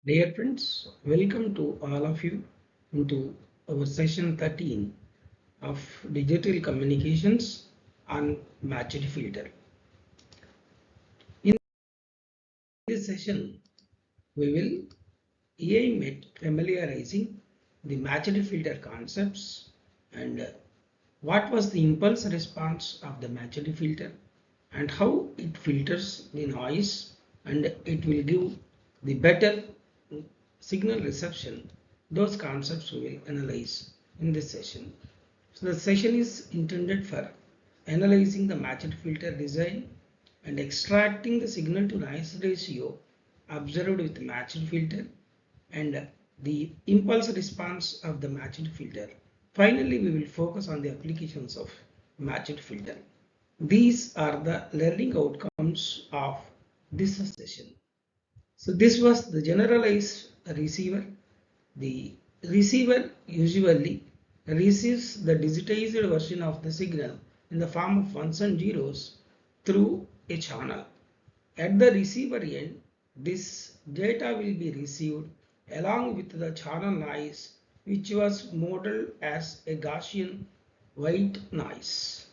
Dear friends, welcome to all of you into our session 13 of Digital Communications on Matched Filter. In this session, we will aim at familiarizing the matched filter concepts and what was the impulse response of the matched filter and how it filters the noise and it will give the better signal reception. Those concepts we will analyze in this session. So the session is intended for analyzing the matched filter design and extracting the signal to noise ratio observed with matched filter and the impulse response of the matched filter. Finally, we will focus on the applications of matched filter. These are the learning outcomes of this session. So this was the generalized receiver. The receiver usually receives the digitized version of the signal in the form of ones and zeros through a channel. At the receiver end, this data will be received along with the channel noise, which was modeled as a Gaussian white noise.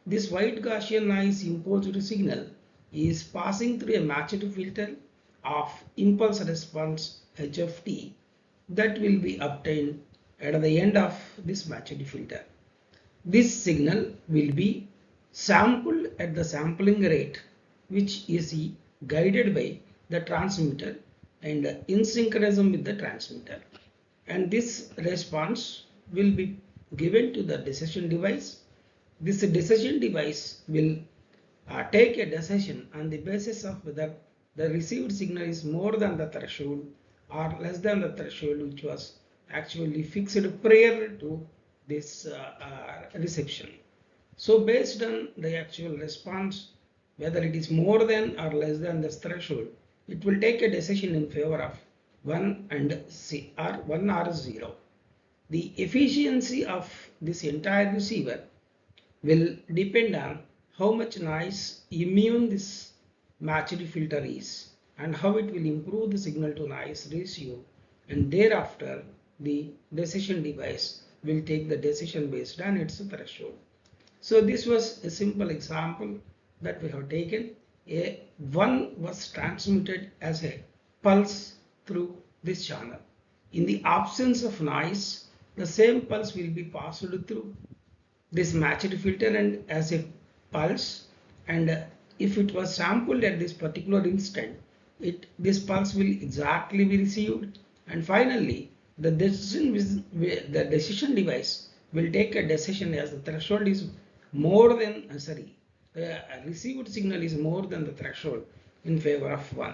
This white Gaussian noise imposed signal is passing through a matched filter of impulse response HFT that will be obtained at the end of this matched filter. This signal will be sampled at the sampling rate, which is guided by the transmitter and in synchronism with the transmitter. And this response will be given to the decision device. This decision device will take a decision on the basis of whether the received signal is more than the threshold or less than the threshold which was actually fixed prior to this reception. So based on the actual response, whether it is more than or less than this threshold, it will take a decision in favor of 1 and C or 1 or 0. The efficiency of this entire receiver will depend on how much noise immune this matched filter is and how it will improve the signal to noise ratio, and thereafter the decision device will take the decision based on its threshold. So this was a simple example that we have taken. A 1 was transmitted as a pulse through this channel. In the absence of noise, the same pulse will be passed through this matched filter and as a pulse, and if it was sampled at this particular instant, this pulse will exactly be received, and finally the decision device will take a decision as the threshold is more than received signal is more than the threshold in favor of 1.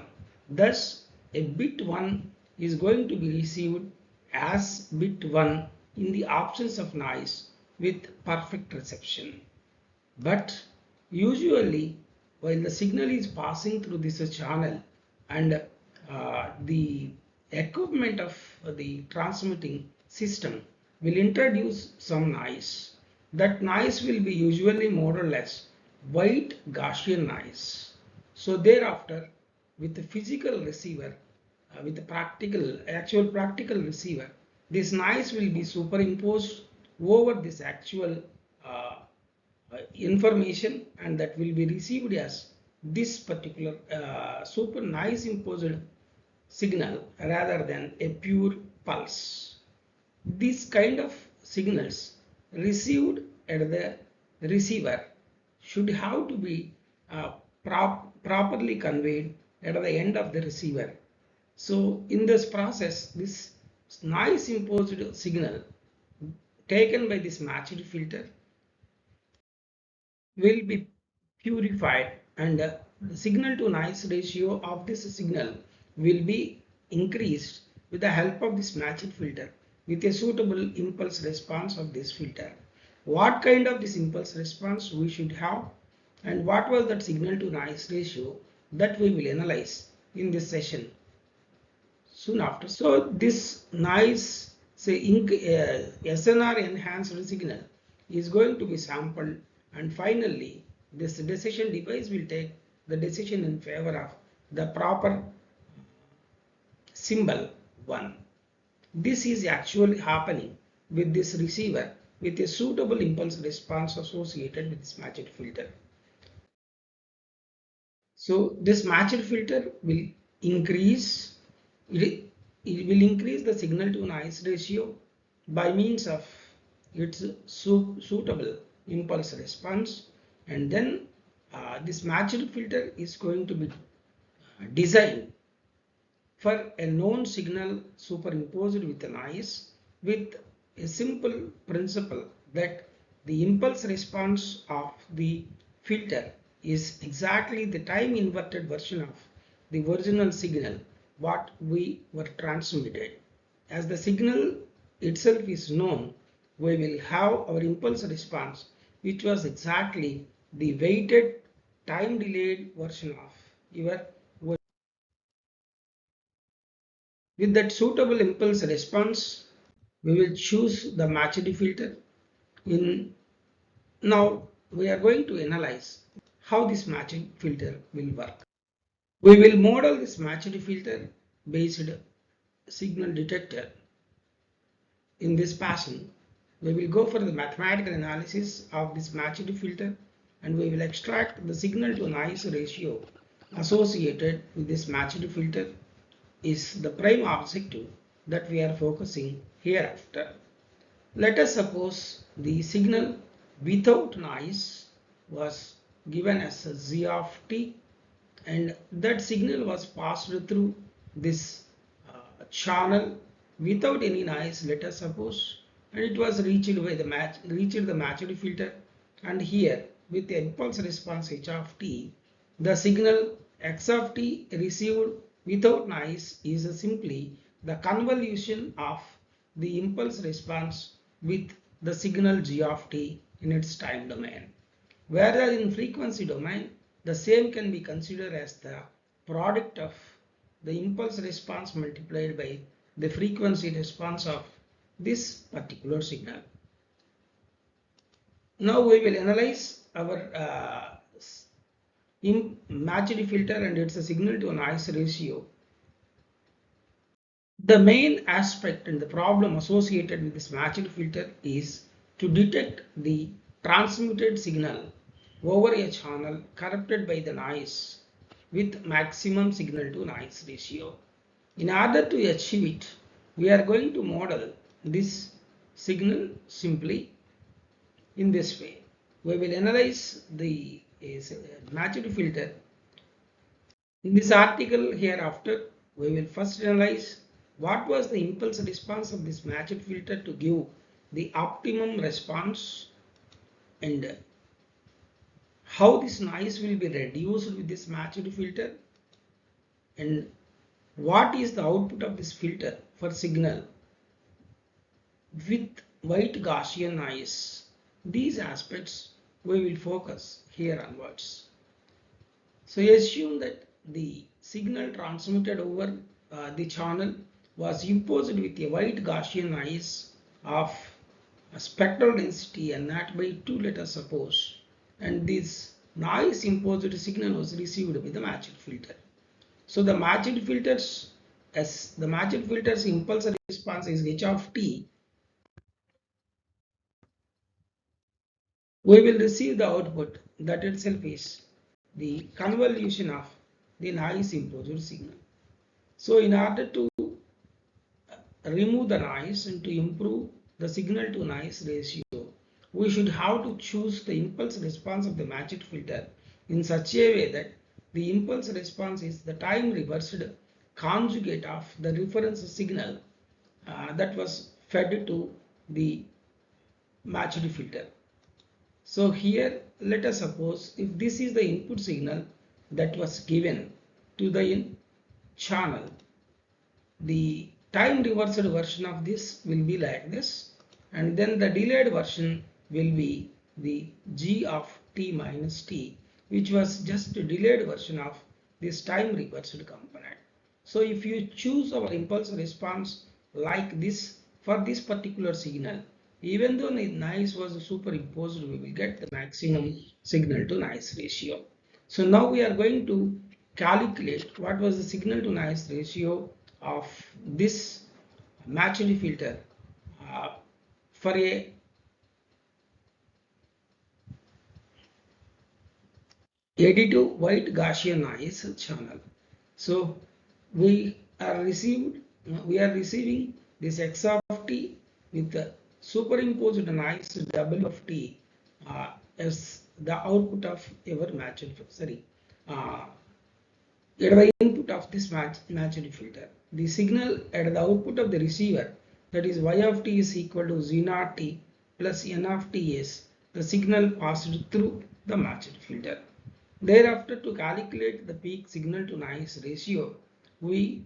Thus a bit 1 is going to be received as bit 1 in the absence of noise with perfect reception. But usually while the signal is passing through this channel and the equipment of the transmitting system will introduce some noise. That noise will be usually more or less white Gaussian noise. So thereafter, with the physical receiver, with the actual practical receiver, this noise will be superimposed over this actual information, and that will be received as this particular super noise imposed signal rather than a pure pulse. These kind of signals received at the receiver should have to be properly conveyed at the end of the receiver. So in this process, this noise imposed signal taken by this matched filter will be purified, and the signal to noise ratio of this signal will be increased with the help of this matched filter with a suitable impulse response of this filter. What kind of this impulse response we should have and what was that signal to noise ratio, that we will analyze in this session soon after. So this noise, say SNR enhanced signal is going to be sampled, and finally this decision device will take the decision in favor of the proper symbol 1. This is actually happening with this receiver with a suitable impulse response associated with this matched filter. So this matched filter will increase, it will increase the signal to noise ratio by means of its suitable impulse response, and then this matched filter is going to be designed for a known signal superimposed with a noise with a simple principle that the impulse response of the filter is exactly the time inverted version of the original signal what we were transmitted. As the signal itself is known, we will have our impulse response which was exactly the weighted time delayed version of your. With that suitable impulse response, we will choose the matched filter. Now we are going to analyze how this matching filter will work. We will model this matched filter based signal detector in this fashion. We will go for the mathematical analysis of this matched filter, and we will extract the signal to noise ratio associated with this matched filter is the prime objective that we are focusing hereafter. Let us suppose the signal without noise was given as a z of t, and that signal was passed through this channel without any noise, let us suppose, and it was reached by the matched filter, and here with the impulse response h of t, the signal x of t received without noise is simply the convolution of the impulse response with the signal g of t in its time domain. Whereas in frequency domain, the same can be considered as the product of the impulse response multiplied by the frequency response of this particular signal. Now we will analyze our matched filter and its signal to noise ratio. The main aspect and the problem associated with this matched filter is to detect the transmitted signal over a channel corrupted by the noise with maximum signal to noise ratio. In order to achieve it, we are going to model this signal simply in this way. We will analyze the matched filter. In this article hereafter, we will first analyze what was the impulse response of this matched filter to give the optimum response, and how this noise will be reduced with this matched filter, and what is the output of this filter for signal with white Gaussian noise. These aspects we will focus here onwards. So assume that the signal transmitted over the channel was imposed with a white Gaussian noise of a spectral density and not by 2, let us suppose, and this noise imposed signal was received with the matched filter. So the matched filters, as the matched filters impulse response is h of t, we will receive the output that itself is the convolution of the noise imposed signal. So in order to remove the noise and to improve the signal to noise ratio, we should have to choose the impulse response of the matched filter in such a way that the impulse response is the time reversed conjugate of the reference signal that was fed to the matched filter. So here let us suppose if this is the input signal that was given to the channel, the time reversed version of this will be like this, and then the delayed version will be the g of t minus t, which was just a delayed version of this time reversed component. So if you choose our impulse response like this for this particular signal, even though the noise was superimposed, we will get the maximum signal to noise ratio. So now we are going to calculate what was the signal to noise ratio of this matched filter for a additive white Gaussian noise channel. So we are receiving this x of t with the superimposed noise w of t as the output of our matched uh, at the input of this matched filter. The signal at the output of the receiver, that is y of t is equal to z naught t plus n of t is the signal passed through the matched filter. Thereafter, to calculate the peak signal to noise ratio, we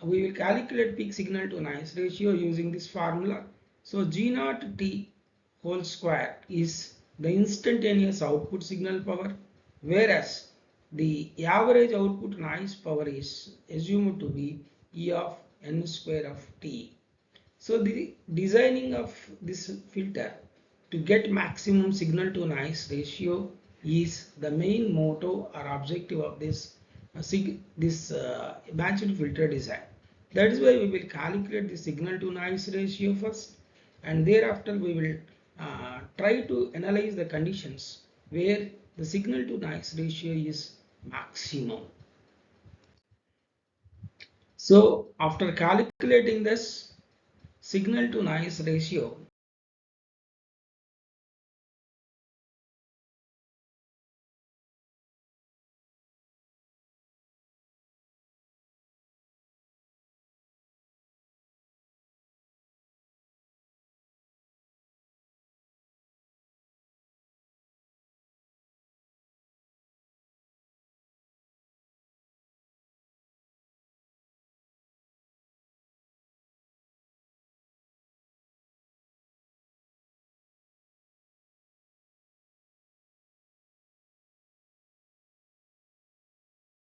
will calculate peak signal to noise ratio using this formula. So G naught T whole square is the instantaneous output signal power, whereas the average output noise power is assumed to be E of n square of T. So the designing of this filter to get maximum signal to noise ratio is the main motto or objective of this matched filter design. That is why we will calculate the signal to noise ratio first, and thereafter we will try to analyze the conditions where the signal to noise ratio is maximum. So after calculating this signal to noise ratio,